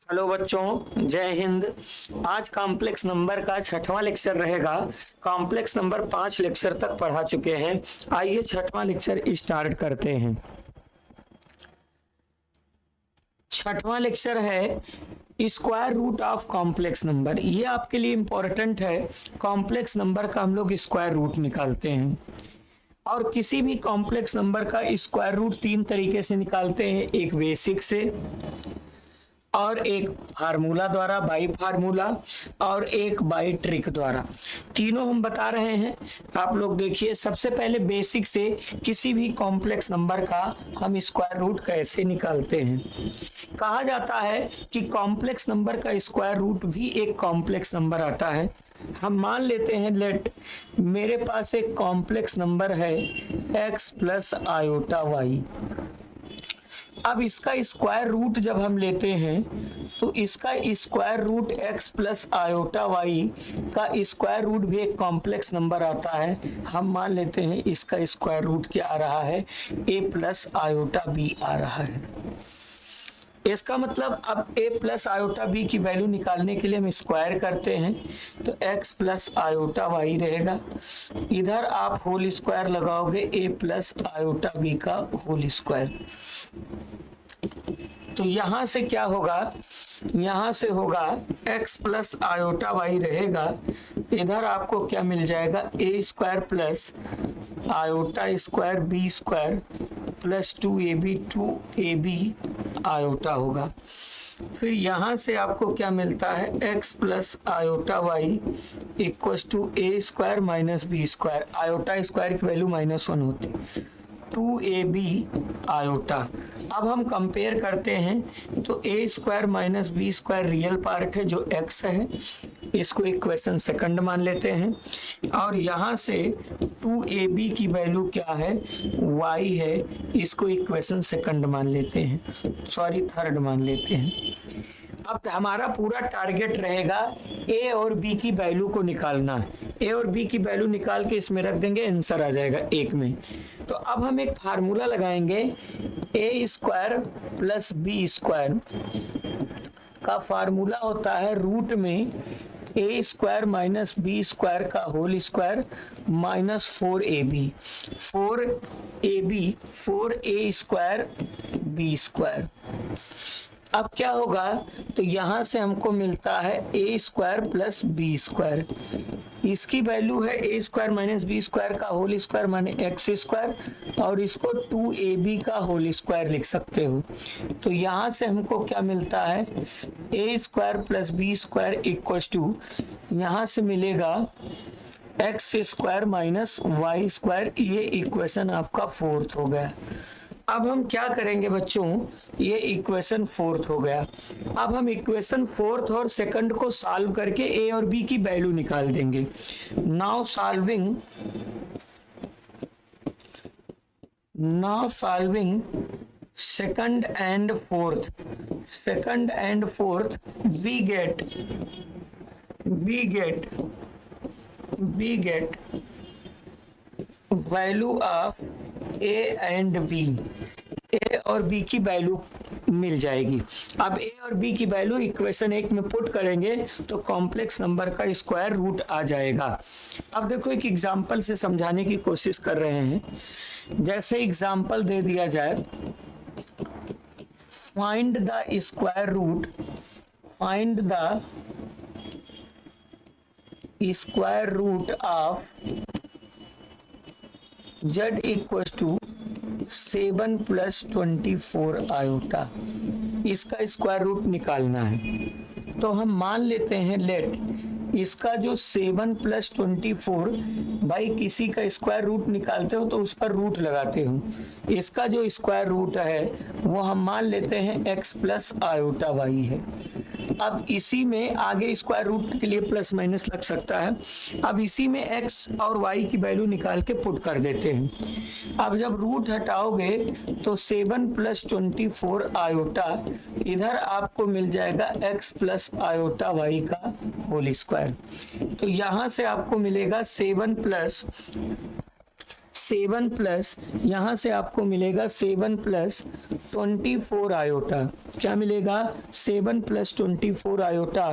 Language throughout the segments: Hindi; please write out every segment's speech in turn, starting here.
हेलो बच्चों, जय हिंद। आज कॉम्प्लेक्स नंबर का छठवां लेक्चर रहेगा। कॉम्प्लेक्स नंबर 5 लेक्चर तक पढ़ा चुके हैं। आइए छठवां लेक्चर स्टार्ट करते हैं। छठवां लेक्चर है square root of complex number. ये आपके लिए इंपॉर्टेंट है। कॉम्प्लेक्स नंबर का हम लोग स्क्वायर रूट निकालते हैं और किसी भी कॉम्प्लेक्स नंबर का स्क्वायर रूट 3 तरीके से निकालते हैं। एक बेसिक से, और एक फार्मूला द्वारा, बाई फार्मूला, और एक बाई ट्रिक द्वारा। तीनों हम बता रहे हैं। आप लोग देखिए, सबसे पहले बेसिक से किसी भी कॉम्प्लेक्स नंबर का हम स्क्वायर रूट कैसे निकालते हैं। कहा जाता है कि कॉम्प्लेक्स नंबर का स्क्वायर रूट भी एक कॉम्प्लेक्स नंबर आता है। हम मान लेते हैं, लेट मेरे पास एक कॉम्प्लेक्स नंबर है x प्लस आयोटा वाई। अब इसका स्क्वायर रूट जब हम लेते हैं तो इसका square root x plus iota y का स्क्वायर रूट भी एक कॉम्प्लेक्स नंबर आता है। हम मान लेते हैं इसका स्क्वायर रूट क्या आ रहा है, a प्लस आयोटा b आ रहा है। इसका मतलब अब a प्लस आयोटा b की वैल्यू निकालने के लिए हम स्क्वायर करते हैं तो x प्लस आयोटा वाई रहेगा। इधर आप होल स्क्वायर लगाओगे a प्लस आयोटा b का होल स्क्वायर। तो यहां से क्या होगा, यहां से होगा x प्लस आयोटा वाई रहेगा। इधर आपको क्या मिल जाएगा, a square plus iota square b square plus 2ab iota होगा। फिर यहां से आपको क्या मिलता है, x plus iota y equal to a square minus b square. Iota square की वैल्यू -1 होती है, 2ab आयोटा। अब हम कंपेयर करते हैं तो a square minus b square real part है जो x है, इसको इक्वेशन सेकंड मान लेते हैं। और यहाँ से 2ab की वैल्यू क्या है, y है, इसको इक्वेशन सेकंड मान लेते हैं, सॉरी थर्ड मान लेते हैं। अब हमारा पूरा टारगेट रहेगा a और b की वैल्यू को निकालना है। a और b की वैल्यू निकाल के इसमें रख देंगे, आंसर आ जाएगा 1 में। तो अब हम एक फार्मूला लगाएंगे, a square plus b square का फार्मूला होता है रूट में a square minus b square का whole square minus 4a square b square. अब क्या होगा, तो यहां से हमको मिलता है a square plus b square. इसकी वैल्यू है a square minus b square का होल स्क्वायर माने x स्क्वायर, और इसको 2ab का होल स्क्वायर लिख सकते हो। तो यहाँ से हमको क्या मिलता है, a square plus b square equal to, यहाँ से मिलेगा x square minus y square. ये इक्वेशन आपका फोर्थ हो गया। अब हम क्या करेंगे बच्चों, ये इक्वेशन फोर्थ हो गया। अब हम इक्वेशन फोर्थ और सेकंड को सॉल्व करके a और b की वैल्यू निकाल देंगे। Now solving second and fourth we get value of a and b। a और b की वैल्यू मिल जाएगी। अब a और b की वैल्यू इक्वेशन 1 में पुट करेंगे तो कॉम्प्लेक्स नंबर का स्क्वायर रूट आ जाएगा। अब देखो, एक एग्जांपल से समझाने की कोशिश कर रहे हैं। जैसे एग्जांपल दे दिया जाए, find the square root of z equal to 7 plus 24 iota. इसका स्क्वायर रूट निकालना है। तो हम मान लेते हैं, लेट इसका जो 7 प्लस 24, भाई किसी का स्क्वायर रूट निकालते हो तो उस पर रूट लगाते हो। इसका जो स्क्वायर रूट है वो हम मान लेते हैं x प्लस आयोटा वाई है। अब इसी में आगे स्क्वायर रूट के लिए प्लस माइनस लग सकता है। अब इसी में x और y की वैल्यू निकाल के पुट कर देते हैं। अब जब रूट हटाओगे तो 7 प्लस 24 आयोटा, इधर आपको मिल जाएगा x प्लस आयोटा y का होल स्क्वायर। तो यहां से आपको मिलेगा 7 7 प्लस, यहाँ से आपको मिलेगा 7 प्लस 24 आयोटा। क्या मिलेगा? 7 plus 24 iota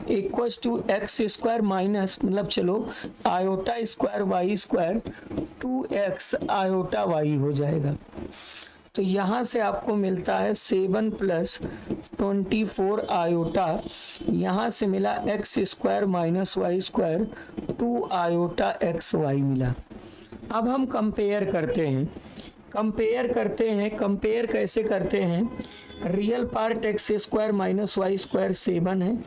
equal to x square minus, मतलब चलो iota square y square 2x iota y हो जाएगा। तो यहाँ से आपको मिलता है 7 प्लस 24 आयोटा, यहाँ से मिला x square minus y square 2 iota x y मिला। अब हम कंपेयर करते हैं, कंपेयर कैसे करते हैं? Real part x square minus y square 7 है,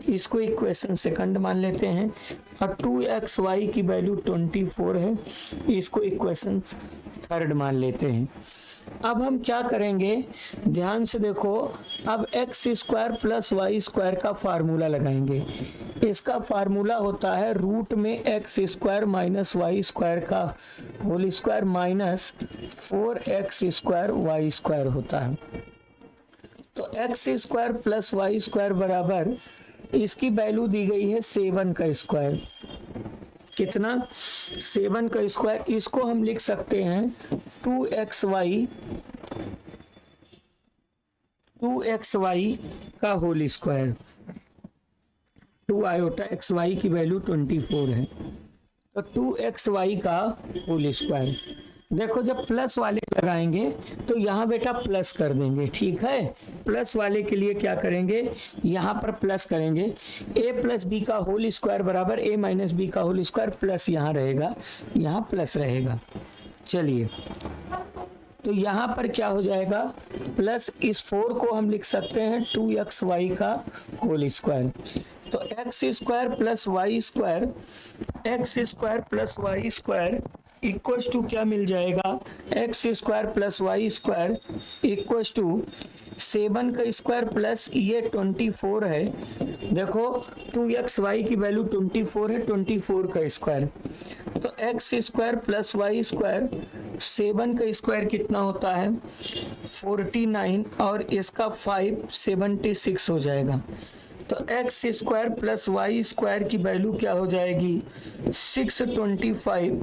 इसको इक्वेशन सेकंड मान लेते हैं, और 2xy की वैल्यू 24 है, इसको इक्वेशन थर्ड मान लेते हैं। अब हम क्या करेंगे, ध्यान से देखो, अब x square plus y square का फार्मूला लगाएंगे। इसका फार्मूला होता है रूट में x square minus y square का whole square minus 4x square y square होता है। तो x square plus y square बराबर, इसकी वैल्यू दी गई है 7 का स्क्वायर। कितना? 7 का स्क्वायर। इसको हम लिख सकते हैं 2xy का whole square. 2 iota x y की वैल्यू 24 है, तो 2xy का होल स्क्वायर। देखो जब प्लस वाले लगाएंगे तो यहाँ बेटा प्लस कर देंगे, ठीक है। प्लस वाले के लिए क्या करेंगे, यहाँ पर प्लस करेंगे, a प्लस बी का होल स्क्वायर बराबर a माइनस बी का होल स्क्वायर प्लस यहाँ रहेगा, यहाँ प्लस रहेगा। चलिए, तो यहाँ पर क्या हो जाएगा, प्लस इस 4 को हम लिख सकते हैं 2xy का होल स्क्वायर। तो x square plus y square, x square plus y square equal to क्या मिल जाएगा, x square plus y square equal to 7 का स्क्वायर प्लस ये 24 है। देखो 2xy की वैल्यू 24 है, 24 का स्क्वायर, तो x square plus y square 7 का स्क्वायर कितना होता है 49, और इसका 5 76 हो जाएगा। तो x square plus y square की वैल्यू क्या हो जाएगी 625।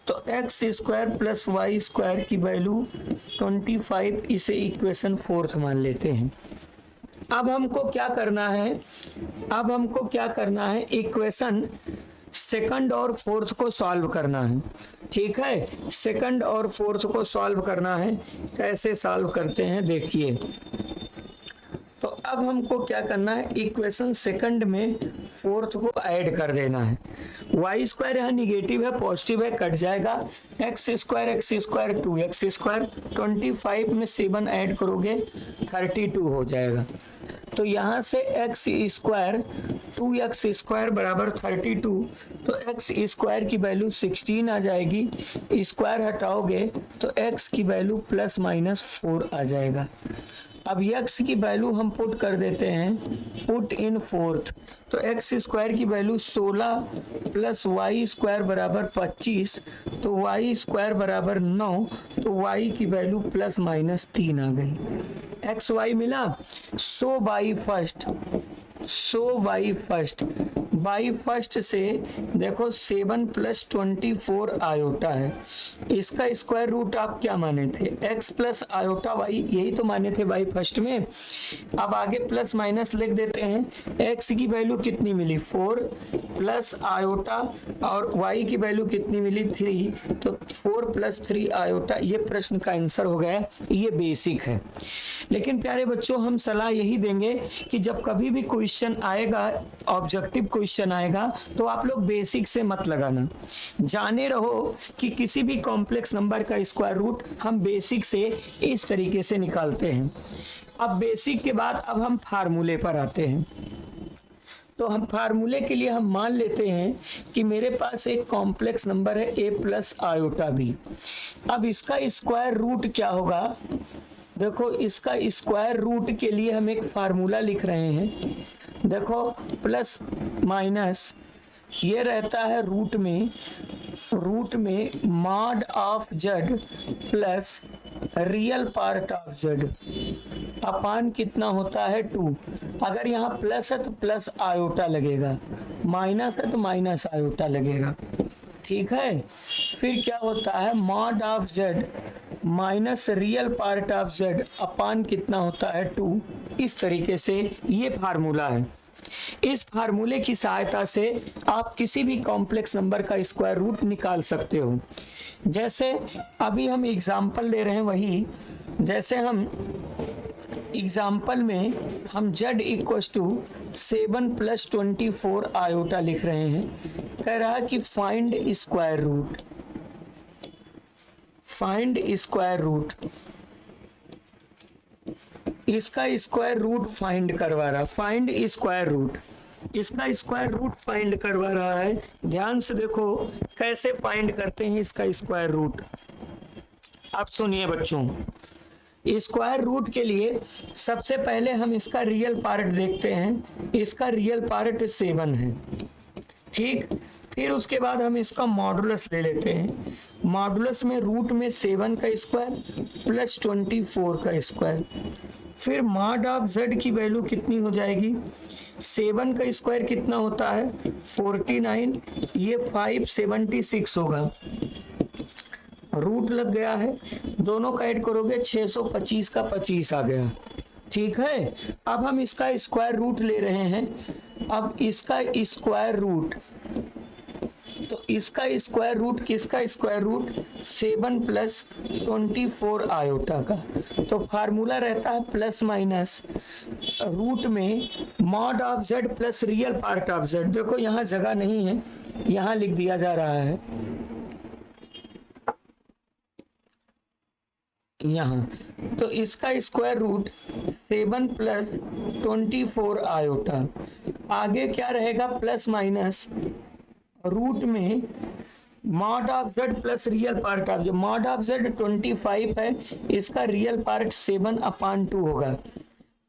तो x square plus y square की वैल्यू 25, इसे इक्वेशन 4 मान लेते हैं। अब हमको क्या करना है, इक्वेशन सेकंड और फोर्थ को सॉल्व करना है, ठीक है। सेकंड और फोर्थ को सॉल्व करना है, कैसे सॉल्व करते हैं देखिए। तो अब हमको क्या करना है, इक्वेशन सेकंड में फोर्थ को ऐड कर देना है। वाई स्क्वायर यहाँ निगेटिव है, पॉजिटिव है, कट जाएगा। एक्स स्क्वायर 2x स्क्वायर, 25 में 7 ऐड करोगे 32 हो जाएगा। तो यहाँ से एक्स स्क्वायर 2x स्क्वायर बराबर 32, तो एक्स स्क्वायर की वैल्यू 16 आ जाएगी, स्क्वायर हटाओगे तो x की वैल्यू प्लस माइनस 4 आ जाएगा। अब x की वैल्यू हम पुट कर देते हैं, पुट इन फोर्थ, तो एक्स स्क्वायर की वैल्यू 16 प्लस वाई स्क्वायर बराबर 25, तो वाई स्क्वायर बराबर 9, तो y की वैल्यू प्लस माइनस 3 आ गई। एक्स वाई मिला, सो बाई फर्स्ट से देखो 7 प्लस 24 आयोटा है, इसका स्क्वायर रूट आप क्या माने थे, x प्लस आयोटा y, यही तो माने थे बाई फर्स्ट में। अब आगे प्लस माइनस लिख देते हैं, x की वैल्यू कितनी मिली 4 प्लस आयोटा, और y की वैल्यू कितनी मिली 3, तो 4 प्लस 3 आयोटा। ये प्रश्न का आंसर हो गया, ये बेसिक है। लेकिन प्यारे बच्चों, हम सलाह यही देंगे कि जब कभी भी क्वेश्चन आएगा, ऑब्जेक्टिव क्वेश्चन आएगा, तो आप लोग बेसिक से मत लगाना, जाने रहो कि किसी भी कॉम्प्लेक्स नंबर का स्क्वायर रूट हम बेसिक से इस तरीके से निकालते हैं। अब बेसिक के बाद अब हम फार्मूले पर आते हैं। तो हम फार्मूले के लिए हम मान लेते हैं कि मेरे पास एक कॉम्प्लेक्स नंबर है a प्लस आयोटा b। अब इसका स्क्वायर रूट क्या होगा, देखो इसका स्क्वायर रूट के लिए हम एक फार्मूला लिख रहे हैं। देखो प्लस माइनस ये रहता है रूट में mod of z plus real part of z अपान कितना होता है 2। अगर यहाँ प्लस है तो प्लस आयोटा लगेगा, माइनस है तो माइनस आयोटा लगेगा, ठीक है। फिर क्या होता है mod of z minus real part of z अपान कितना होता है 2। इस तरीके से ये फार्मूला है। इस फार्मूले की सहायता से आप किसी भी कॉम्प्लेक्स नंबर का स्क्वायर रूट निकाल सकते हो। जैसे अभी हम एग्जाम्पल ले रहे हैं वही, जैसे हम एग्जाम्पल में हम z इक्वस टू 7 + 24 आयोटा लिख रहे हैं। कह रहा है कि find square root, find square root, इसका स्क्वायर रूट फाइंड करवा रहा, फाइंड स्क्वायर रूट, इसका स्क्वायर रूट फाइंड करवा रहा है। ध्यान से देखो कैसे फाइंड करते हैं इसका स्क्वायर रूट। अब सुनिए बच्चों, स्क्वायर रूट के लिए सबसे पहले हम इसका रियल पार्ट देखते हैं। इसका रियल पार्ट 7 है, ठीक। फिर उसके बाद हम इसका मॉडुलस ले लेते हैं। मॉडुलस में रूट में 7 का स्क्वायर प्लस 24 का स्क्वायर। फिर मॉड ऑफ z की वैल्यू कितनी हो जाएगी, 7 का स्क्वायर कितना होता है 49, ये 576 होगा। रूट लग गया है, दोनों का ऐड करोगे 625 का 25 आ गया, ठीक है। अब हम इसका स्क्वायर रूट ले रहे हैं। अब इसका स्क्वायर रूट, तो इसका स्क्वायर रूट किसका स्क्वायर रूट 7 + 24 आयोटा का। तो फार्मूला रहता है प्लस माइनस रूट में mod of z plus real part of z। देखो यहाँ जगह नहीं है, यहाँ लिख दिया जा रहा है यहाँ। तो इसका स्क्वायर रूट 7 + 24 आयोटा। आगे क्या रहेगा प्लस माइनस रूट में mod of z plus real part of z। Mod of z 25 है, इसका रियल पार्ट 7/2 होगा,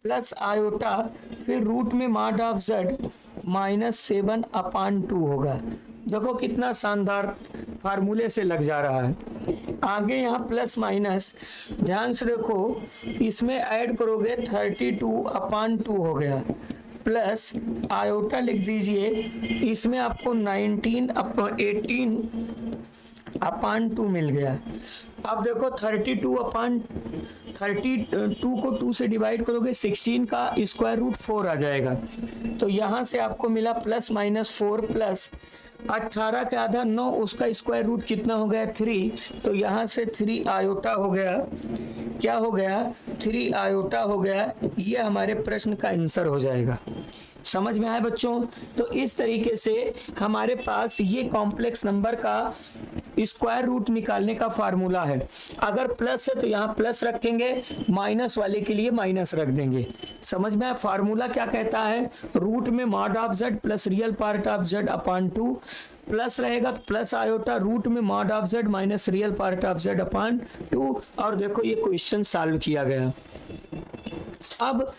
प्लस आयोटा, फिर रूट में मॉड ऑफ z माइनस 7/2 होगा। देखो कितना शानदार फार्मूले से लग जा रहा है। आगे यहाँ प्लस माइनस, ध्यान से देखो इसमें ऐड करोगे 32/2 हो गया, प्लस आयोटा लिख दीजिए, इसमें आपको 18/2 मिल गया। अब देखो 32 को 2 से डिवाइड करोगे 16 का स्क्वायर रूट 4 आ जाएगा। तो यहाँ से आपको मिला प्लस माइनस 4 प्लस 18 का आधा 9, उसका स्क्वायर रूट कितना हो गया 3। तो यहाँ से 3 आयोटा हो गया, क्या हो गया 3 आयोटा हो गया। ये हमारे प्रश्न का आंसर हो जाएगा। समझ में आया बच्चों? तो इस तरीके से हमारे पास ये कॉम्प्लेक्स नंबर का स्क्वायर रूट निकालने का फार्मूला है। अगर प्लस है तो यहाँ प्लस रखेंगे, माइनस वाले के लिए माइनस रख देंगे। समझ में आया? फार्मूला क्या कहता है, रूट में mod of z plus real part of z/2, plus रहेगा प्लस आयोटा, रूट में mod of z minus real part of z/2। और देखो ये क्वेश्चन सॉल्व किया गया। अब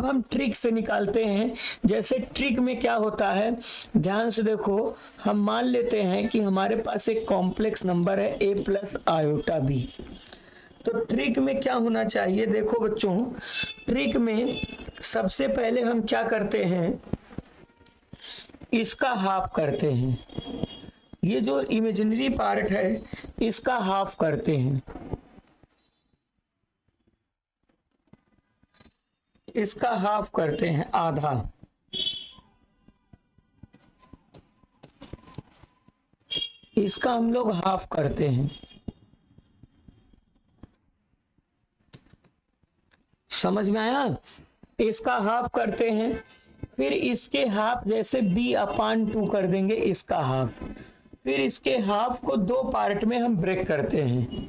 हम ट्रिक से निकालते हैं। जैसे ट्रिक में क्या होता है, ध्यान से देखो, हम मान लेते हैं कि हमारे पास एक कॉम्प्लेक्स नंबर है a प्लस आयोटा b। तो ट्रिक में क्या होना चाहिए, देखो बच्चों, ट्रिक में सबसे पहले हम क्या करते हैं, इसका हाफ करते हैं। ये जो इमेजिनरी पार्ट है इसका हाफ करते हैं, इसका हाफ करते हैं, आधा। इसका हम लोग हाफ करते हैं। समझ में आया? इसका हाफ करते हैं, फिर इसके हाफ जैसे b/2 कर देंगे इसका हाफ। फिर इसके हाफ को 2 पार्ट में हम ब्रेक करते हैं।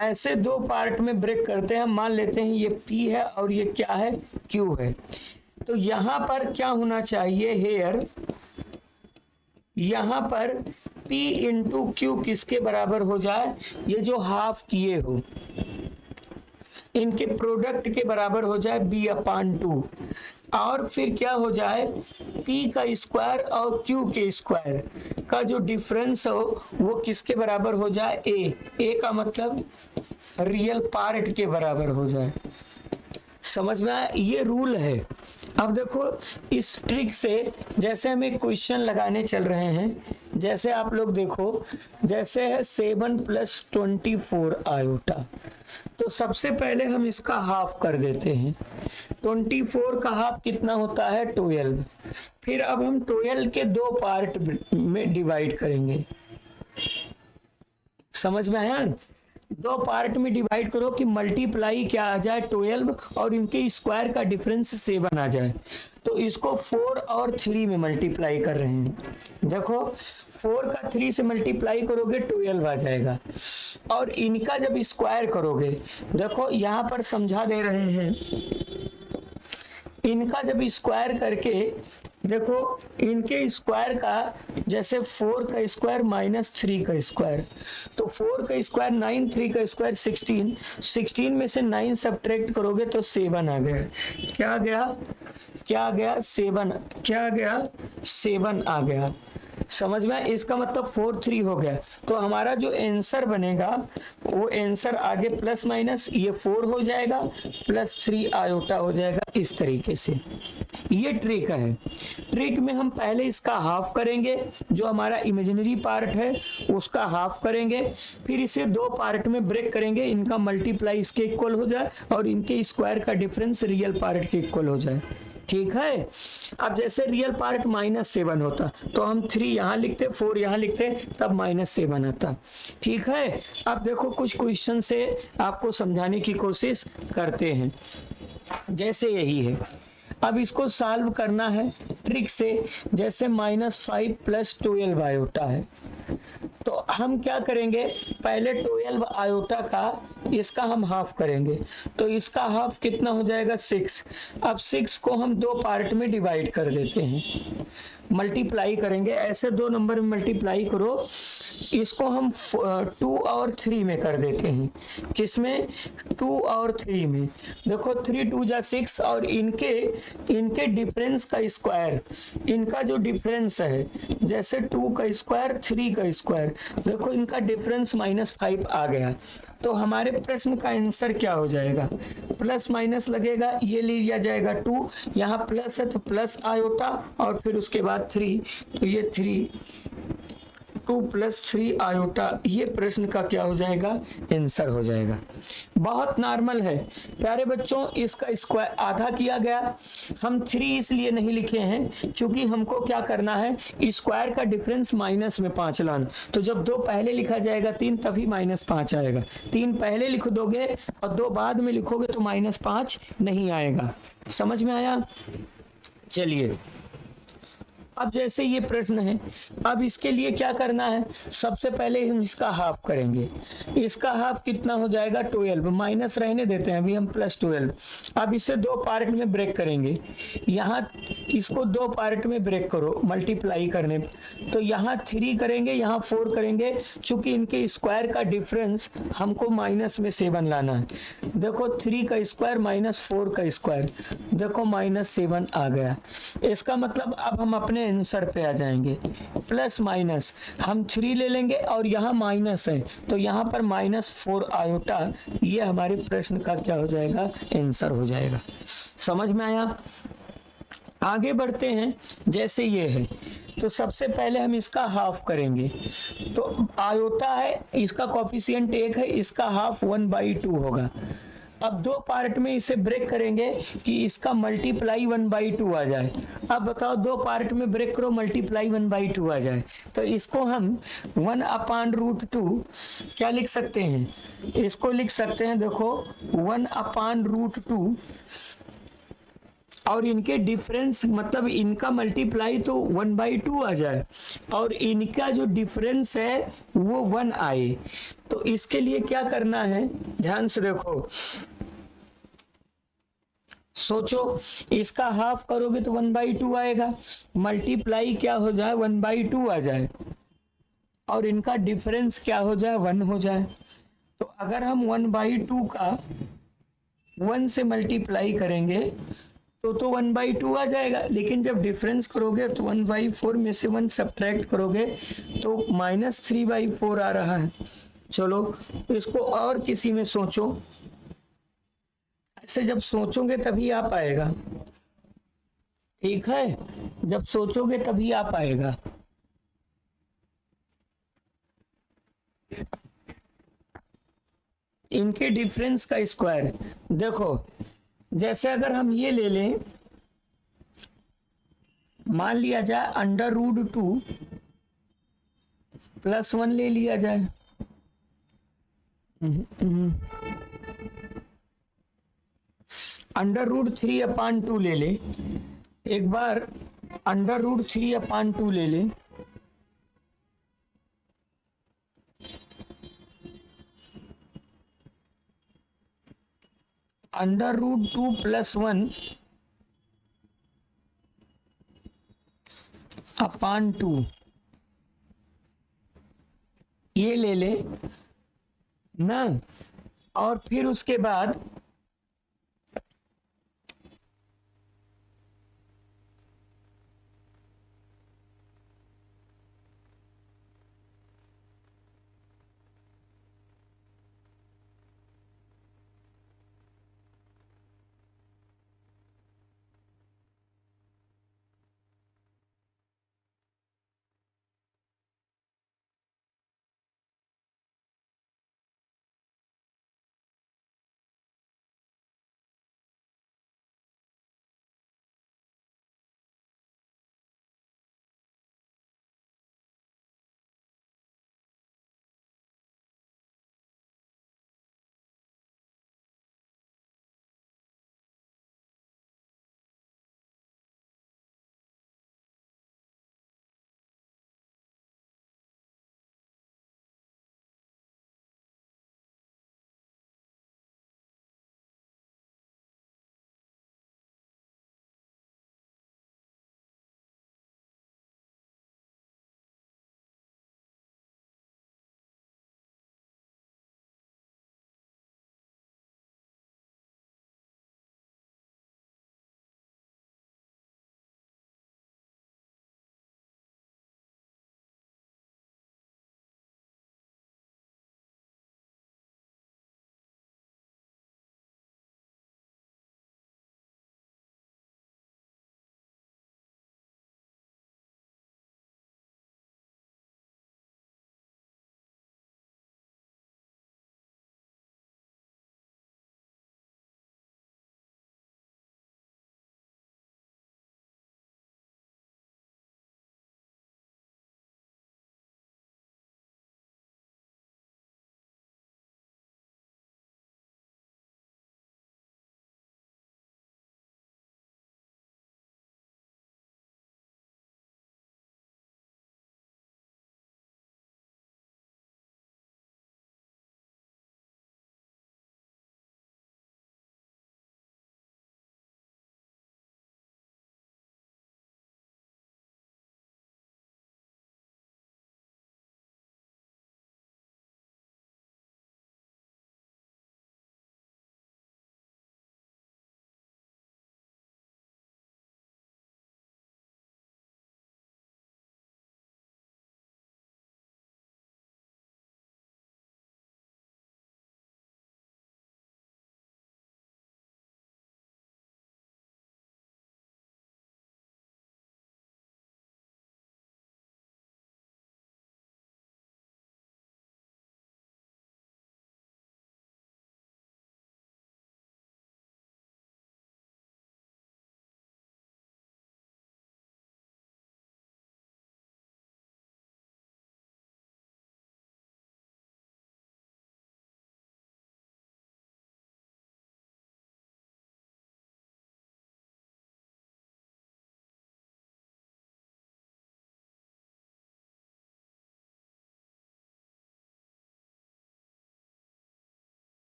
ऐसे 2 पार्ट में ब्रेक करते हैं। हम मान लेते हैं ये P है और ये क्या है, Q है। तो यहाँ पर क्या होना चाहिए, हेयर यहाँ पर P × Q किसके बराबर हो जाए, ये जो हाफ किए हो इनके प्रोडक्ट के बराबर हो जाए b/2। और फिर क्या हो जाए, P का स्क्वायर और Q के स्क्वायर का जो डिफरेंस हो वो किसके बराबर हो जाए, A का मतलब रियल पार्ट के बराबर हो जाए। समझ में आया? ये रूल है। अब देखो इस ट्रिक से, जैसे हम एक क्वेश्चन लगाने चल रहे हैं, जैसे आप लोग देखो, जैसे है 7 + 24 आयोटा, तो सबसे पहले हम इसका हाफ कर देते हैं। 24 का हाफ कितना होता है 12। फिर अब हम 12 के दो पार्ट में डिवाइड करेंगे। समझ में आया? दो पार्ट में डिवाइड करो कि मल्टीप्लाई क्या आ जाए 12 और इनके स्क्वायर का डिफरेंस 7 आ जाए। तो इसको 4 और 3 में मल्टीप्लाई कर रहे हैं। देखो 4 का 3 से मल्टीप्लाई करोगे 12 आ जाएगा, और इनका जब स्क्वायर करोगे, देखो यहां पर समझा दे रहे हैं, इनका जब स्क्वायर करके देखो, इनके स्क्वायर का जैसे 4 का स्क्वायर -3 का स्क्वायर, तो 4 का स्क्वायर 9, 3 का स्क्वायर 16, 16 में से 9 सब्ट्रैक्ट करोगे तो 7 आ गया। क्या गया? क्या गया? 7। क्या गया? 7 आ गया। समझ में? इसका मतलब 4 3 हो गया। तो हमारा जो आंसर बनेगा वो आंसर आगे प्लस माइनस ये 4 हो जाएगा, +3 आयोटा हो जाएगा। इस तरीके से ये ट्रिक है। ट्रिक में हम पहले इसका हाफ करेंगे, जो हमारा इमेजिनरी पार्ट है उसका हाफ करेंगे, फिर इसे दो पार्ट में ब्रेक करेंगे, इनका मल्टीप्लाई इसके इक्वल हो जाए और इनके स्क्वायर का डिफरेंस रियल पार्ट के इक्वल हो जाए। ठीक है? अब जैसे रियल पार्ट -7 होता तो हम 3 यहाँ लिखते, 4 यहाँ लिखते, तब -7 आता। ठीक है? अब देखो कुछ क्वेश्चन से आपको समझाने की कोशिश करते हैं। जैसे यही है, अब इसको सॉल्व करना है ट्रिक से। जैसे -5 + 12 आयोटा है, तो हम क्या करेंगे, पहले 12 आयोटा का इसका हम हाफ करेंगे, तो इसका हाफ कितना हो जाएगा 6। अब 6 को हम दो पार्ट में डिवाइड कर देते हैं, मल्टीप्लाई करेंगे, ऐसे दो नंबर में मल्टीप्लाई करो। इसको हम 2 और 3 में कर देते हैं। किसमें? 2 और 3 में। देखो 3 2 जा 6 और इनके डिफरेंस का स्क्वायर, इनका जो डिफरेंस है, जैसे 2 का स्क्वायर 3 का स्क्वायर, देखो इनका डिफरेंस -5 आ गया। तो हमारे प्रश्न का आंसर क्या हो जाएगा? प्लस माइनस लगेगा, ये लिया जाएगा 2, यहाँ प्लस है तो प्लस आयोटा और फिर उसके बाद 3, तो ये 3 2 + 3 आयोटा, ये प्रश्न का क्या हो जाएगा? आंसर हो जाएगा। बहुत नॉर्मल है प्यारे बच्चों। इसका स्क्वायर आधा किया गया, हम 3 इसलिए नहीं लिखे हैं क्योंकि हमको क्या करना है, स्क्वायर का डिफरेंस माइनस में 5 लाना। तो जब 2 पहले लिखा जाएगा 3, तभी -5 आएगा। 3 पहले लिख दोगे और 2 बाद में लिखोगे तो -5 नहीं आएगा। समझ में आया? चलिए, अब जैसे ये प्रश्न है, अब इसके लिए क्या करना है, सबसे पहले हम इसका हाफ करेंगे। इसका हाफ कितना हो जाएगा 12, माइनस रहने देते हैं अभी हम, +12। अब इसे दो पार्ट में ब्रेक करेंगे, यहाँ इसको दो पार्ट में ब्रेक करो मल्टीप्लाई करने, तो यहाँ 3 करेंगे, यहाँ 4 करेंगे, चूंकि इनके स्क्वायर का डिफरेंस हमको -7 लाना है। देखो 3 का स्क्वायर -4 का स्क्वायर, देखो -7 आ गया। इसका मतलब अब हम अपने आंसर पे आ जाएंगे। प्लस माइनस हम 3 ले लेंगे और यहाँ माइनस है, तो यहाँ पर -4 आयोटा, ये हमारे प्रश्न का क्या हो जाएगा? आंसर हो जाएगा। समझ में आया? आगे बढ़ते हैं। जैसे ये है, तो सबसे पहले हम इसका हाफ करेंगे, तो आयोटा है, इसका कोफिशिएंट 1 है, इसका हाफ 1/2 होगा। अब दो पार्ट में इसे ब्रेक करेंगे कि इसका मल्टीप्लाई 1/2 आ जाए। अब बताओ, दो पार्ट में ब्रेक करो, मल्टीप्लाई 1/2 आ जाए, तो इसको हम 1/√2 क्या लिख सकते हैं? इसको लिख सकते हैं, देखो 1/√2, और इनके डिफरेंस मतलब इनका मल्टीप्लाई तो 1/2 आ जाए और इनका जो डिफरेंस है वो 1 आए। तो इसके लिए क्या करना है, ध्यान से देखो, सोचो, इसका हाफ करोगे तो 1/2 आएगा, मल्टीप्लाई क्या हो जाए 1/2 आ जाए, और इनका डिफरेंस क्या हो जाए 1 हो जाए। तो अगर हम 1/2 का 1 से मल्टीप्लाई करेंगे तो 1/2 आ जाएगा, लेकिन जब डिफरेंस करोगे तो 1/4 में से 1 सब्ट्रैक्ट करोगे तो -3/4 आ रहा है। चलो इसको और किसी में सोचो, ऐसे जब सोचोगे तभी आ पाएगा। ठीक है? जब सोचोगे तभी आ पाएगा। इनके डिफरेंस का स्क्वायर। देखो, जैसे अगर हम ये ले लें, मान लिया जाए √2 +1 ले लिया जाए। √3/2 ले ले। एक बार √3/2 ले ले। √2 +1 अपान 2 ये ले ले ना। और फिर उसके बाद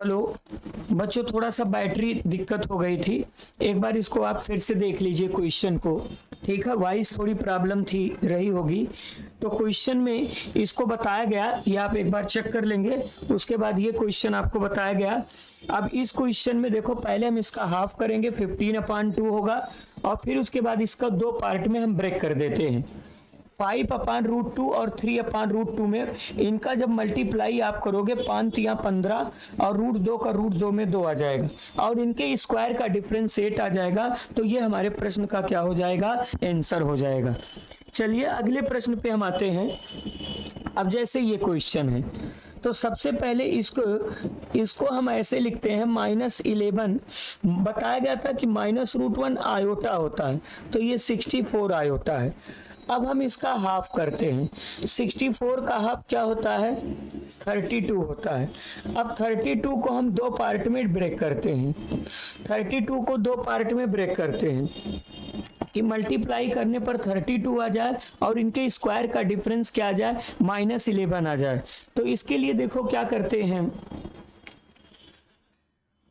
चलो बच्चों, थोड़ा सा बैटरी दिक्कत हो गई थी, एक बार इसको आप फिर से देख लीजिए क्वेश्चन को। ठीक है, वॉइस थोड़ी प्रॉब्लम थी रही होगी। तो क्वेश्चन में इसको बताया गया, ये आप एक बार चेक कर लेंगे। उसके बाद ये क्वेश्चन आपको बताया गया। अब इस क्वेश्चन में देखो, पहले हम इसका हाफ करेंगे, 15/2 होगा, और फिर उसके बाद इसका 2 पार्ट में हम ब्रेक कर देते हैं। 5/√2 और 3/√2 में इनका जब मल्टीप्लाई आप करोगे, 5 या 15 और √2 का √2 में 2 आ जाएगा, और इनके स्क्वायर का डिफरेंस 8 आ जाएगा। तो ये हमारे प्रश्न का क्या हो जाएगा, आंसर हो जाएगा। चलिए अगले प्रश्न पे हम आते हैं। अब जैसे ये क्वेश्चन है, तो सबसे पहले इसको हम ऐसे लिखते हैं, -11 बताया गया था कि -√1 आयोटा होता है, तो ये 64 आयोटा है। अब हम इसका हाफ करते हैं। 64 का हाफ क्या होता है, 32 होता है। अब 32 को हम 2 पार्ट में ब्रेक करते हैं। 32 को 2 पार्ट में ब्रेक करते हैं कि मल्टीप्लाई करने पर 32 आ जाए और इनके स्क्वायर का डिफरेंस क्या आ जाए, -11 आ जाए। तो इसके लिए देखो क्या करते हैं,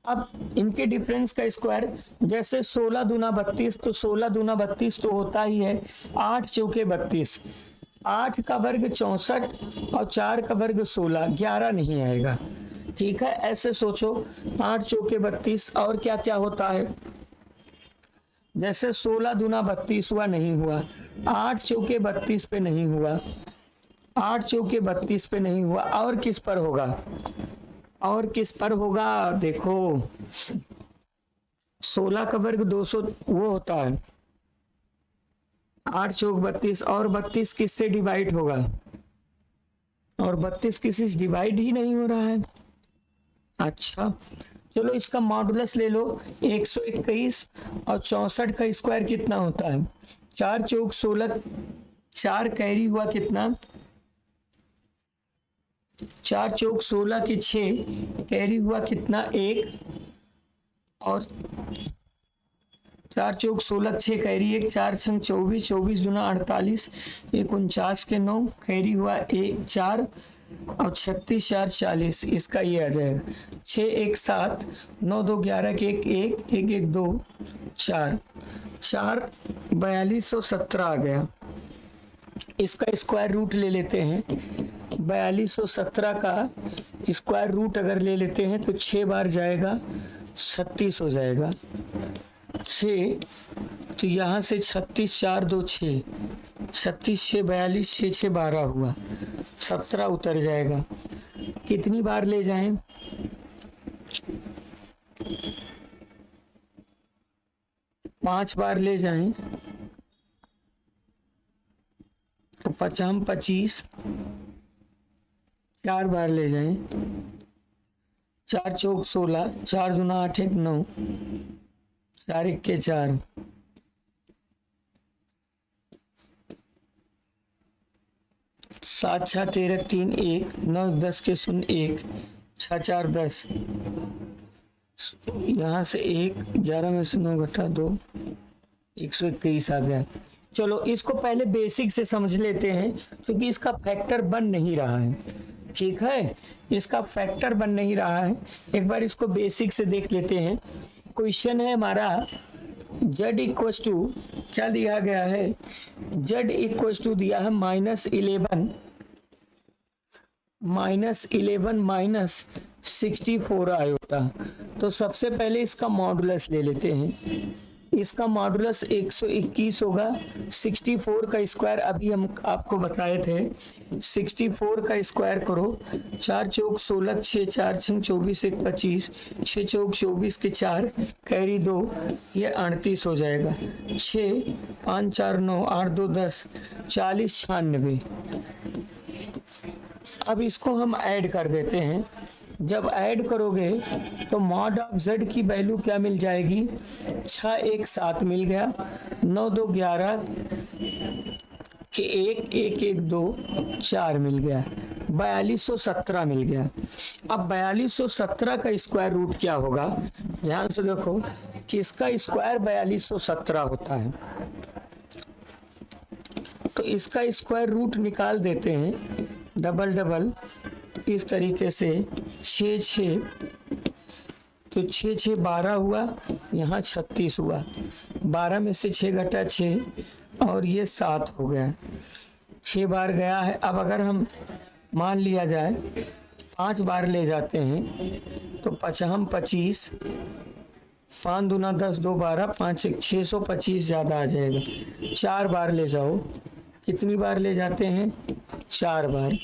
अब इनके डिफरेंस का स्क्वायर, जैसे 16 दूना 32, तो 16 दूना 32 तो होता ही है, 8 चौके 32, 8 का वर्ग 64 और 4 का वर्ग 16, 11 नहीं आएगा। ठीक है, ऐसे सोचो, 8 चौके 32, और क्या क्या होता है, जैसे 16 दूना 32 हुआ, नहीं हुआ, 8 चौके 32 पे नहीं हुआ, 8 चौके 32 पे नहीं हुआ, और किस पर होगा, और किस पर होगा, देखो 16 का वर्ग 200 वो होता है, 8 चौक 32, और 32 किससे डिवाइड होगा, और 32 किसी से डिवाइड ही नहीं हो रहा है। अच्छा चलो इसका मॉडुलस ले लो, 121, और 64 का स्क्वायर कितना होता है, 4 चौक 16, 4 कैरी हुआ कितना, 4 चौक 16 के 6 कैरी हुआ कितना, 1, और 4 चौक 16 6 कैरी 1, 4 छंग 24, 24 दूना 48, 49 के 9 कैरी हुआ 1 4, और 36 4 40, इसका ये आ जाएगा 6 1 7, 9 2 11 के 1 1 1 1 2 4 4, 4217 आ गया। इसका स्क्वायर रूट ले लेते हैं, 4217 का स्क्वायर रूट अगर ले लेते हैं तो 6 बार जाएगा, 36 हो जाएगा, 6, तो यहाँ से 36 4 2 6, 36 6 42, 6 6 12 हुआ, 17 उतर जाएगा। कितनी बार ले जाएं, 5 बार ले जाएं, तो 50 25, 4 बार ले जाएं, 4 चौक 16, 4 दूना 8 1 9, 4 1 के 4, 7 6 13 3 1, 9 10 के 0 1, 6 4 10, यहाँ से 1, 11 में से 9 घटा 2, 121 आ गया। चलो इसको पहले बेसिक से समझ लेते हैं, क्योंकि इसका फैक्टर बन नहीं रहा है। ठीक है, इसका फैक्टर बन नहीं रहा है, एक बार इसको बेसिक से देख लेते हैं। क्वेश्चन है हमारा, z इक्वल टू क्या दिया गया है, z इक्वल टू दिया है -11 -64 आयोटा। तो सबसे पहले इसका मॉडुलस ले लेते हैं, इसका मॉडुलस 121 होगा। 64 का स्क्वायर अभी हम आपको बताए थे, 64 का स्क्वायर करो, 4 चौक 16 6 4 6 24 1 25, 6 चौक 24 के 4 कैरी 2, ये 38 हो जाएगा। 6 5 4 9 8 2 10, 40 96। अब इसको हम ऐड कर देते हैं, जब ऐड करोगे तो मॉड ऑफ z की वैल्यू क्या मिल जाएगी, 6 1 7 मिल गया, 9 2 11 के 1 1 1 2 4 मिल गया, 4217 मिल गया। अब 4217 का स्क्वायर रूट क्या होगा, ध्यान से देखो कि इसका स्क्वायर 4217 होता है, तो इसका स्क्वायर रूट निकाल देते हैं, डबल डबल इस तरीके से 6 6 तो 6 6 12 हुआ, यहाँ 36 हुआ, 12 में से 6 घटा 6 और ये 7 हो गया, 6 बार गया है। अब अगर हम मान लिया जाए 5 बार ले जाते हैं तो 5 हम 25, 5 दूना 10, 2 12, 5 1 625 ज़्यादा आ जाएगा। 4 बार ले जाओ, कितनी बार ले जाते हैं? 4 बार।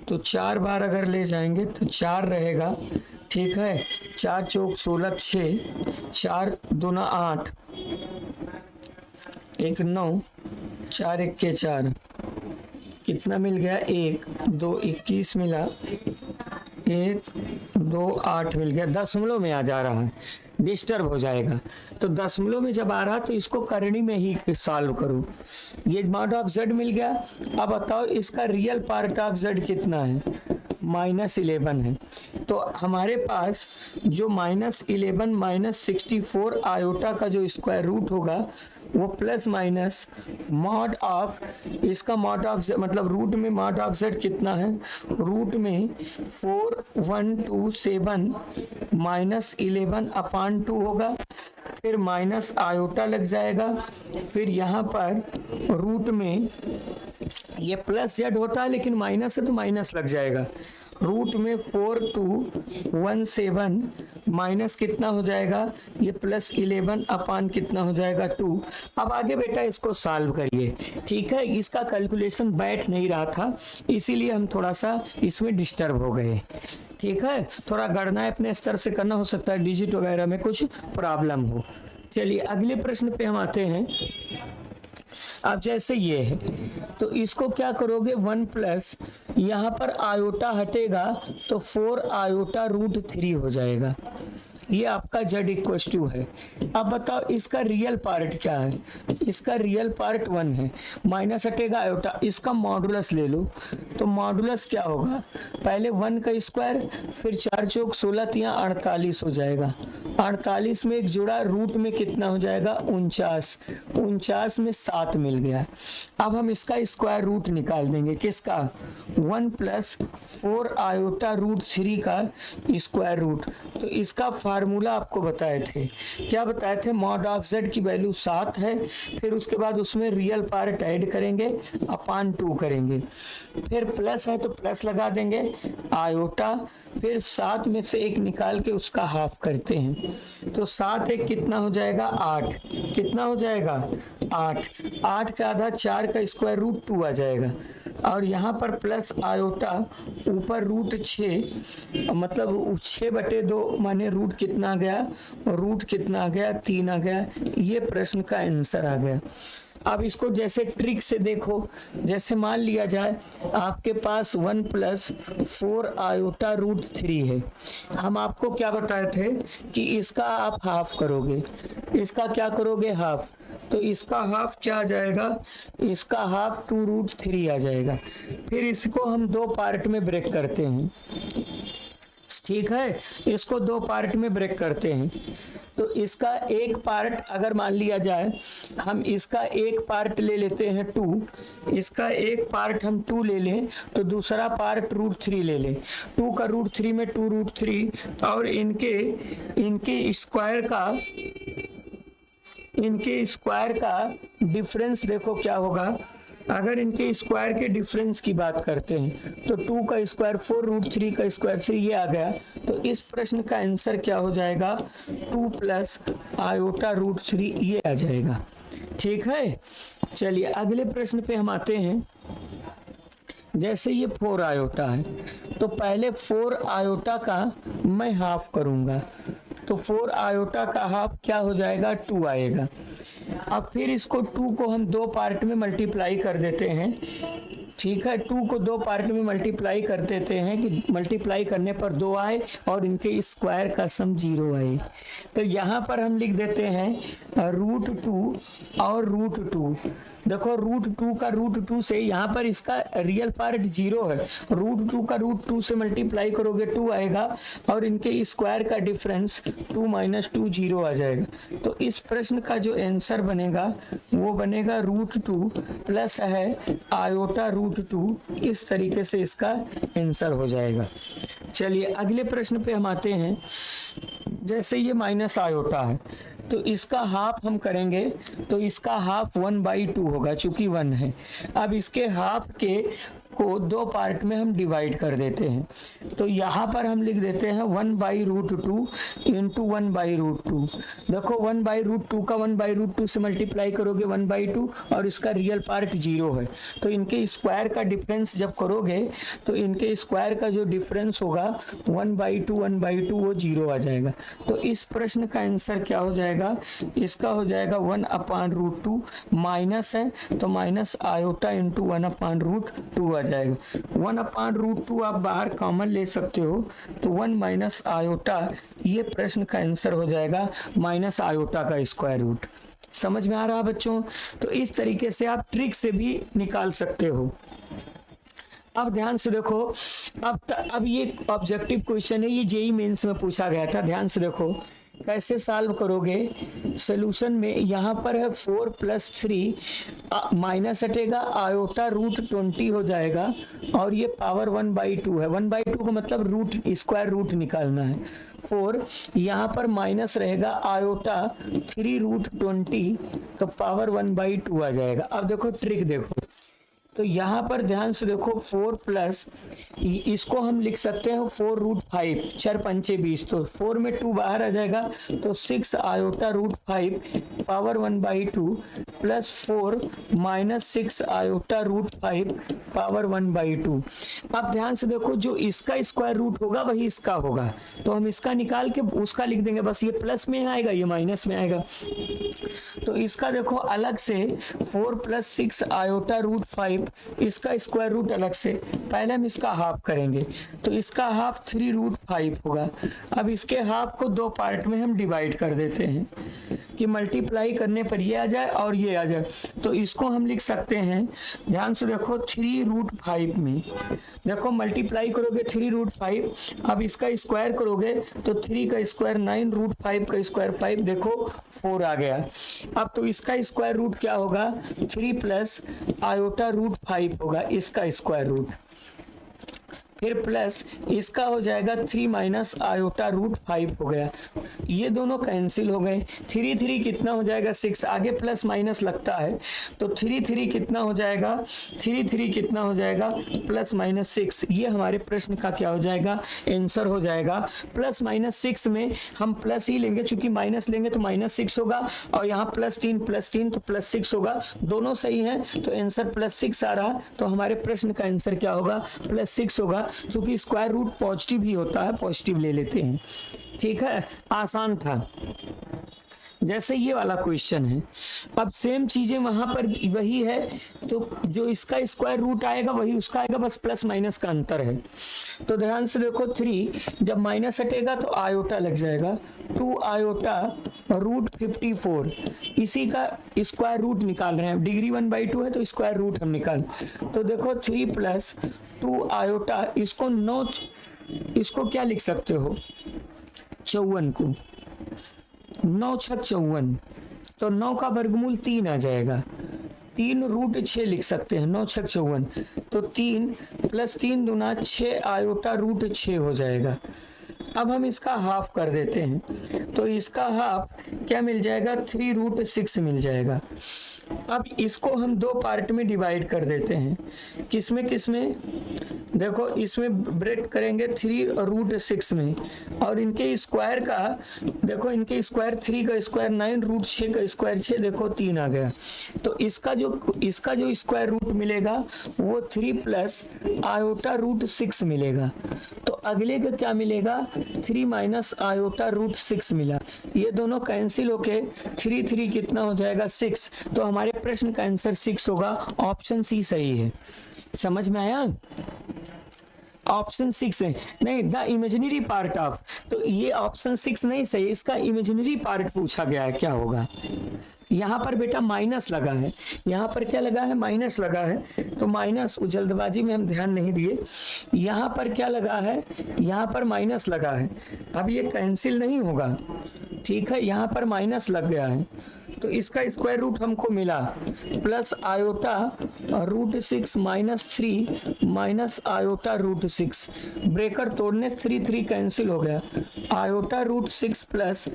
तो 4 बार अगर ले जाएंगे तो 4 रहेगा, ठीक है। 4 चौक 16, 6, 4 दूना 8, 1 9, 4 1 के 4, कितना मिल गया? 1 2 21 मिला, 1 2 8 मिल गया। दशमलव में आ जा रहा है, डिस्टर्ब हो जाएगा। तो दशमलव में जब आ रहा तो इसको करनी में ही सॉल्व करो। ये मॉड ऑफ z मिल गया। अब बताओ इसका रियल पार्ट ऑफ z कितना है? -11 है। तो हमारे पास जो -11 -64 आयोटा का जो स्क्वायर रूट होगा वो प्लस माइनस मॉड ऑफ, इसका मॉड ऑफ मतलब रूट में मॉड ऑफ z कितना है? रूट में 4127 -11 अपान 2 होगा, फिर माइनस आयोटा लग जाएगा, फिर यहाँ पर रूट में ये प्लस जेड होता है लेकिन माइनस है तो माइनस लग जाएगा। रूट में 4217 माइनस कितना हो जाएगा? ये +11 अपान कितना हो जाएगा? 2। अब आगे बेटा इसको सॉल्व करिए, ठीक है। इसका कैलकुलेशन बैठ नहीं रहा था इसीलिए हम थोड़ा सा इसमें डिस्टर्ब हो गए, ठीक है। थोड़ा गणना अपने स्तर से करना, हो सकता है डिजिट वगैरह में कुछ प्रॉब्लम हो। चलिए अगले प्रश्न पे हम आते हैं। अब जैसे ये है तो इसको क्या करोगे? 1 प्लस यहाँ पर आयोटा हटेगा तो 4 आयोटा रूट 3 हो जाएगा। ये आपका z इक्वल टू है। अब बताओ इसका रियल पार्ट क्या है? इसका रियल पार्ट 1 है, माइनस हटेगा आयोटा, इसका मॉडुलस ले लो। तो मॉडुलस क्या होगा? पहले 1 का स्क्वायर, फिर 4 चौक 16 या 48 हो जाएगा। 48 में एक जुड़ा, रूट में कितना हो जाएगा? 49। 49 में 7 मिल गया। अब हम इसका स्क्वायर रूट निकाल देंगे, किसका? 1 प्लस 4 आयोटा रूट 3 का स्क्वायर रूट। तो इसका फार्मूला आपको बताए थे, क्या बताए थे? मॉड ऑफ z की वैल्यू 7 है, फिर उसके बाद उसमें रियल पार्ट ऐड करेंगे, अपान 2 करेंगे, फिर प्लस है तो प्लस लगा देंगे आयोटा, फिर 7 में से 1 निकाल के उसका हाफ करते हैं। तो 7 1 कितना हो जाएगा? 8। कितना हो जाएगा? 8। 8 का आधा 4 का स्क्वायर रूट 2 आ जाएगा। और यहाँ पर प्लस आयोटा, ऊपर रूट 6, मतलब 6/2 माने रूट कितना गया? रूट कितना आ गया? 3 आ गया। ये प्रश्न का आंसर आ गया। अब इसको जैसे ट्रिक से देखो, जैसे मान लिया जाए आपके पास 1 प्लस 4 आयोटा रूट 3 है। हम आपको क्या बताए थे कि इसका आप हाफ करोगे। इसका क्या करोगे? हाफ। तो इसका हाफ क्या आ जाएगा? इसका हाफ 2 रूट 3 आ जाएगा। फिर इसको हम 2 पार्ट में ब्रेक करते हैं, ठीक है। इसको 2 पार्ट में ब्रेक करते हैं। तो इसका एक पार्ट अगर मान लिया जाए, हम इसका एक पार्ट ले लेते हैं 2, इसका एक पार्ट हम 2 ले लें, तो दूसरा पार्ट रूट 3 ले लें। 2 का रूट 3 में 2 रूट 3, और इनके स्क्वायर का डिफरेंस देखो क्या होगा। अगर इनके स्क्वायर के डिफरेंस की बात करते हैं तो 2 का स्क्वायर 4 रूट 3 का स्क्वायर 3, ये आ गया। तो इस प्रश्न का आंसर क्या हो जाएगा? 2 प्लस आयोटा रूट 3, ये आ जाएगा, ठीक है। चलिए अगले प्रश्न पे हम आते हैं। जैसे ये 4 आयोटा है तो पहले 4 आयोटा का मैं हाफ करूंगा, तो 4 आयोटा का हाफ क्या हो जाएगा? 2 आएगा। अब फिर इसको 2 को हम 2 पार्ट में मल्टीप्लाई कर देते हैं, ठीक है। 2 को 2 पार्ट में मल्टीप्लाई कर देते हैं कि मल्टीप्लाई करने पर 2 आए और इनके स्क्वायर का सम 0 आए। तो यहाँ पर हम लिख देते हैं रूट 2 और रूट 2। देखो रूट 2 का रूट 2 से, यहाँ पर इसका रियल पार्ट 0 है, रूट 2 का रूट 2 से मल्टीप्लाई करोगे 2 आएगा, और इनके स्क्वायर का डिफरेंस 2 - 2 0 आ जाएगा। तो इस प्रश्न का जो आंसर बनेगा वो बनेगा रूट 2 प्लस है आयोटा रूट 2। इस तरीके से इसका आंसर हो जाएगा। चलिए अगले प्रश्न पे हम आते हैं। जैसे ये माइनस आयोटा है तो इसका हाफ हम करेंगे तो इसका हाफ 1/2 होगा, चूंकि 1 है। अब इसके हाफ के को दो पार्ट में हम डिवाइड कर देते हैं, तो यहाँ पर हम लिख देते हैं 1/√2 इंटू 1/√2। देखो 1/√2 का 1/√2 से मल्टीप्लाई करोगे 1/2 और इसका रियल पार्ट 0 है, तो इनके स्क्वायर का डिफरेंस जब करोगे तो इनके स्क्वायर का जो डिफरेंस होगा 1/2 वो 0 आ जाएगा। तो इस प्रश्न का आंसर क्या हो जाएगा, इसका हो जाएगा 1/√2, माइनस है तो माइनस आयोटा इंटू 1/√2 आ जाएगा। 1/√2 आप बाहर कॉमन ले सकते हो, तो 1 माइनस आयोटा, ये प्रश्न का आंसर हो जाएगा माइनस आयोटा का स्क्वायर रूट। समझ में आ रहा बच्चों? तो इस तरीके से आप ट्रिक से भी निकाल सकते हो। अब ध्यान से देखो, अब ये ऑब्जेक्टिव क्वेश्चन है, ये जेईई मेंस में पूछा गया था। ध्यान से देखो कैसे सॉल्व करोगे। सोल्यूशन में यहाँ पर है 4 + 3 माइनस हटेगा, आयोटा √20 हो जाएगा और ये पावर 1/2 है। 1/2 का मतलब रूट, स्क्वायर रूट निकालना है। 4 यहाँ पर माइनस रहेगा, आयोटा 3√20 तो पावर 1/2 आ जाएगा। अब देखो ट्रिक देखो, तो यहाँ पर ध्यान से देखो 4 प्लस, इसको हम लिख सकते हैं 4√5, 4 पंचे 20, तो 4 में 2 बाहर आ जाएगा तो 6 iota √5 power 1/2 plus 4 minus 6 iota √5 power 1/2। अब ध्यान से देखो, जो इसका स्क्वायर रूट होगा वही इसका होगा, तो हम इसका निकाल के उसका लिख देंगे, बस ये प्लस में आएगा ये माइनस में आएगा। तो इसका देखो अलग से 4 + 6 आयोटा √5, इसका स्क्वायर रूट अलग से, पहले हम इसका हाफ करेंगे तो इसका हाफ 3√5 होगा। अब इसके हाफ को दो पार्ट में हम डिवाइड कर देते हैं कि मल्टीप्लाई करने पर ये आ जाए और ये आ जाए, तो इसको हम लिख सकते हैं। ध्यान से देखो 3√5 में देखो मल्टीप्लाई करोगे 3√5, अब इसका स्क्वायर करोगे तो 3 का स्क्वायर 9, √5 का स्क्वायर 5, देखो 4 आ गया। अब तो इसका स्क्वायर रूट क्या होगा, 3 प्लस आयोटा √5 होगा इसका स्क्वायर रूट, फिर प्लस इसका हो जाएगा 3 माइनस आयोटा √5 हो गया। ये दोनों कैंसिल हो गए। 3 कितना हो जाएगा 6, आगे प्लस माइनस लगता है तो 3 कितना हो जाएगा, 3 कितना हो जाएगा प्लस माइनस 6। ये हमारे प्रश्न का क्या हो जाएगा, आंसर हो जाएगा। प्लस माइनस 6 में हम प्लस ही लेंगे, चूंकि माइनस लेंगे तो -6 होगा और यहाँ +3 तो +6 होगा, दोनों सही हैं तो आंसर +6 आ रहा। तो हमारे प्रश्न का आंसर क्या होगा, +6 होगा, क्योंकि स्क्वायर रूट पॉजिटिव ही होता है, पॉजिटिव ले लेते हैं। ठीक है, आसान था। जैसे ये वाला क्वेश्चन है, अब सेम चीजें वहां पर वही है, तो जो इसका स्क्वायर रूट आएगा वही उसका आएगा, बस प्लस माइनस का अंतर है। तो ध्यान से देखो 3 जब माइनस हटेगा तो आयोटा लग जाएगा, 2 आयोटा √54, इसी का स्क्वायर रूट निकाल रहे हैं। डिग्री 1/2 है तो स्क्वायर रूट हम निकाल, तो देखो 3 + 2 आयोटा, इसको 9, इसको क्या लिख सकते हो 54 को, 9 × 6 = 54, तो 9 का वर्गमूल 3 आ जाएगा, 3√6 लिख सकते हैं, 9 × 6 = 54, तो 3 + 3 दूना 6 आयोटा √6 हो जाएगा। अब हम इसका हाफ कर देते हैं, तो इसका हाफ क्या मिल जाएगा, 3√6 मिल जाएगा। अब इसको हम दो पार्ट में डिवाइड कर देते हैं, किसमें किसमें, देखो इसमें ब्रेक करेंगे 3√6 में, और इनके स्क्वायर का देखो, इनके स्क्वायर 3 का स्क्वायर 9, √6 का स्क्वायर 6, देखो 3 आ गया। तो इसका जो स्क्वायर रूट मिलेगा वो 3 प्लस आयोटा √6 मिलेगा। तो अगले का क्या मिलेगा, 3 माइनस आयोटा √6 मिला, ये दोनों कैंसिल होके 3 कितना हो जाएगा 6। तो हमारे प्रश्न का आंसर 6 होगा, ऑप्शन सी सही है। समझ में आया, ऑप्शन 6 है, नहीं द इमेजिनरी पार्ट ऑफ, तो ये ऑप्शन 6 नहीं सही, इसका इमेजिनरी पार्ट पूछा गया है, क्या होगा। यहाँ पर बेटा माइनस लगा है, यहाँ पर क्या लगा है, माइनस लगा है, तो माइनस, जल्दबाजी में हम ध्यान नहीं दिए, यहाँ पर क्या लगा है, यहाँ पर माइनस लगा है। अब ये कैंसिल नहीं होगा, ठीक है, यहाँ पर माइनस लग गया है तो इसका स्क्वायर रूट हमको मिला plus iota root 6 minus 3 minus iota root 6, breaker तोड़ने 3 कैंसिल हो गया, iota root 6 plus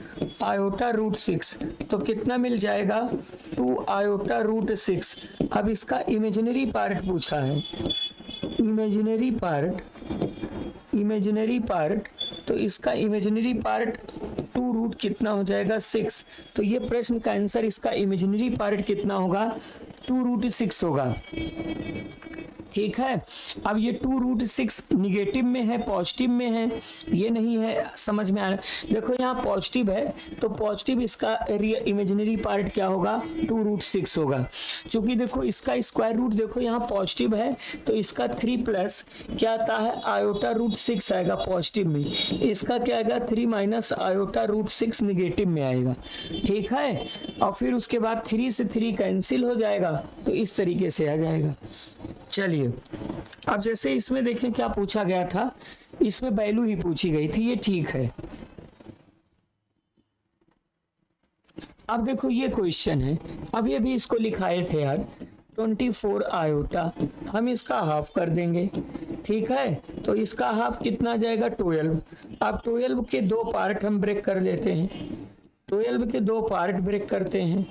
iota root 6, तो कितना मिल जाएगा 2 आयोटा रूट 6। अब इसका इमेजिनरी पार्ट पूछा है, इमेजिनरी पार्ट, तो इसका इमेजिनरी पार्ट 2 रूट कितना हो जाएगा 6, तो ये प्रश्न का आंसर इसका इमेजिनरी पार्ट कितना होगा 2 रूट 6 होगा। ठीक है, अब ये 2 रूट 6 निगेटिव में है पॉजिटिव में है, ये नहीं है समझ में आ रहा। देखो यहाँ पॉजिटिव है तो पॉजिटिव इसका इमेजिनरी पार्ट क्या होगा 2 रूट 6 होगा। क्योंकि देखो इसका स्क्वायर रूट देखो यहाँ पॉजिटिव है तो इसका 3 प्लस क्या आता है आयोटा रूट 6 आएगा पॉजिटिव में, इसका क्या आएगा 3 माइनस आयोटा रूट 6 निगेटिव में आएगा। ठीक है, और फिर उसके बाद 3 से 3 कैंसिल हो जाएगा तो इस तरीके से आ जाएगा। चलिए अब जैसे इसमें देखें क्या पूछा गया था, इसमें वैल्यू ही पूछी गई थी, ये ठीक है। अब देखो ये क्वेश्चन है, अब ये भी इसको लिखाए थे यार 24 आयोटा, हम इसका हाफ कर देंगे। ठीक है, तो इसका हाफ कितना आ जाएगा 12। अब 12 के 2 पार्ट हम ब्रेक कर लेते हैं, 12 के 2 पार्ट ब्रेक करते हैं।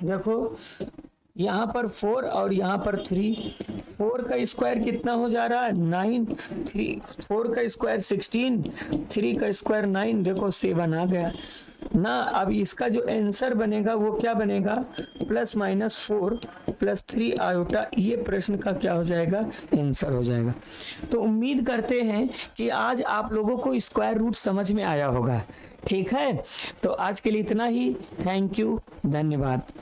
देखो यहाँ पर 4 और यहाँ पर 3, 4 का स्क्वायर कितना हो जा रहा है 9, 4 का स्क्वायर 16, 3 का स्क्वायर 9, देखो 7 आ गया ना। अब इसका जो आंसर बनेगा वो क्या बनेगा प्लस माइनस 4 प्लस 3 आयोटा, ये प्रश्न का क्या हो जाएगा आंसर हो जाएगा। तो उम्मीद करते हैं कि आज आप लोगों को स्क्वायर रूट समझ में आया होगा। ठीक है, तो आज के लिए इतना ही, थैंक यू, धन्यवाद।